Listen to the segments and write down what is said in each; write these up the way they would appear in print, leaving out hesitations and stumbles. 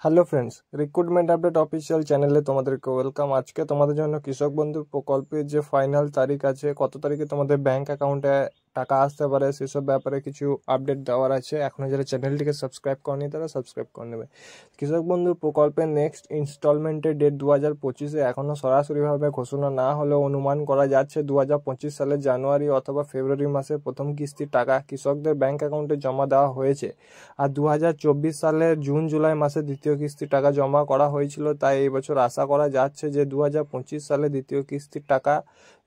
Hello friends, recruitment update official চ্যানেলে তোমাদেরকে welcome. আজকে তোমাদের জন্য কৃষক বন্ধু প্রকল্পের যে ফাইনাল তারিখ আছে, কত তারিখে তোমাদের ব্যাংক অ্যাকাউন্টে টাকা আসতে পারে সেসব ব্যাপারে কিছু আপডেট দেওয়ার আছে। এখনও যারা চ্যানেলটিকে সাবস্ক্রাইব করেনি তারা সাবস্ক্রাইব করে নেবে। কৃষক বন্ধু প্রকল্পের নেক্সট ইনস্টলমেন্টের ডেট 2025-এ এখনও সরাসরিভাবে ঘোষণা না হলেও অনুমান করা যাচ্ছে 2025 সালের জানুয়ারি অথবা ফেব্রুয়ারি মাসে প্রথম কিস্তির টাকা কৃষকদের ব্যাংক অ্যাকাউন্টে জমা দেওয়া হয়েছে। আর 2024 সালের জুন জুলাই মাসে দ্বিতীয় কিস্তির টাকা জমা করা হয়েছিল। তাই এই বছর আশা করা যাচ্ছে যে 2025 সালে দ্বিতীয় কিস্তির টাকা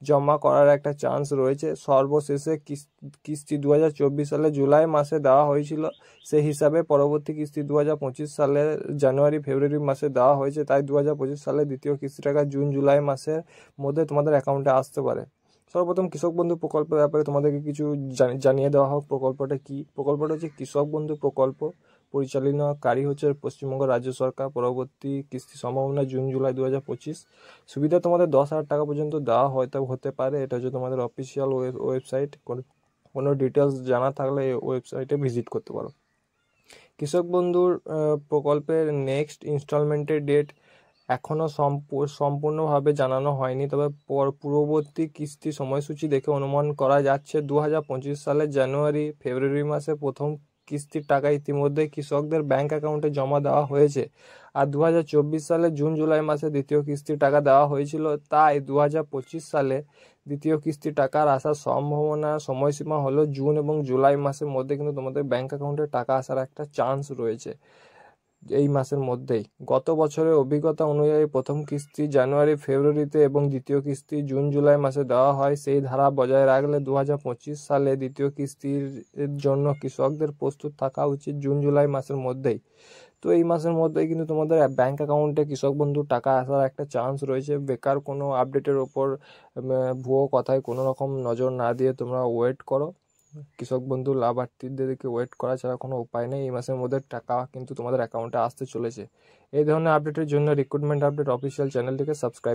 জমা করার একটা চান্স রয়েছে। সর্বশেষে কিস্তি 2024 সালে জুলাই মাসে দেওয়া হয়েছিল, সেই হিসাবে পরবর্তী কিস্তি 2025 সালের জানুয়ারি ফেব্রুয়ারি মাসে দেওয়া হয়েছে। তাই 2025 সালে দ্বিতীয় কিস্তি টাকা জুন জুলাই মাসের মধ্যে তোমাদের অ্যাকাউন্টে আসতে পারে। সর্বপ্রথম কৃষক বন্ধু প্রকল্পের ব্যাপারে তোমাদেরকে কিছু জানিয়ে দেওয়া হোক। প্রকল্পটা কি? প্রকল্পটা হচ্ছে কৃষক বন্ধু প্রকল্প, পরিচালনাকারী হচ্ছে পশ্চিমবঙ্গ রাজ্য সরকার। পরবর্তী কিস্তি সম্ভাবনা জুন জুলাই 2025। সুবিধা তোমাদের 10,000 টাকা পর্যন্ত দেওয়া হতে পারে। এটা হচ্ছে তোমাদের অফিসিয়াল ওয়েবসাইট। কোনো ডিটেলস জানা থাকলে এই ওয়েবসাইটে ভিজিট করতে পারো। কৃষক বন্ধুর প্রকল্পের নেক্সট ইনস্টলমেন্টের ডেট এখনও সম্পূর্ণভাবে জানানো হয়নি, তবে পূর্ববর্তী কিস্তি সময়সূচি দেখে অনুমান করা যাচ্ছে 2025 সালের জানুয়ারি ফেব্রুয়ারি মাসে প্রথম কিস্তির টাকা ইতিমধ্যে কৃষকদের ব্যাংক অ্যাকাউন্টে জমা দেওয়া হয়েছে। আর 2024 সালে জুন জুলাই মাসে দ্বিতীয় কিস্তির টাকা দেওয়া হয়েছিল। তাই 2025 সালে দ্বিতীয় কিস্তির টাকার আসার সম্ভাবনা সময়সীমা হলো জুন এবং জুলাই মাসের মধ্যে, কিন্তু তোমাদের ব্যাংক অ্যাকাউন্টে টাকা আসার একটা চান্স রয়েছে এই মাসের মধ্যেই। গত বছরের অভিজ্ঞতা অনুযায়ী প্রথম কিস্তি জানুয়ারি ফেব্রুয়ারিতে এবং দ্বিতীয় কিস্তি জুন জুলাই মাসে দেওয়া হয়। সেই ধারা বজায় রাখলে 2025 সালে দ্বিতীয় কিস্তির জন্য কৃষকদের প্রস্তুত থাকা উচিত জুন জুলাই মাসের মধ্যেই। তো এই মাসের মধ্যেই কিন্তু তোমাদের ব্যাংক অ্যাকাউন্টে কৃষক বন্ধু টাকা আসার একটা চান্স রয়েছে। বেকার কোনো আপডেটের ওপর ভুয়ো কথায় কোনো রকম নজর না দিয়ে তোমরা ওয়েট করো। কৃষক বন্ধু লাভার্থীদেরকে ওয়েট করা ছাড়া কোনো উপায় নেই। এই মাসের মধ্যে টাকা কিন্তু তোমাদের অ্যাকাউন্টে আসতে চলেছে। এই ধরনের আপডেটের জন্য রিক্রুটমেন্ট আপডেট অফিসিয়াল চ্যানেলটিকে সাবস্ক্রাইব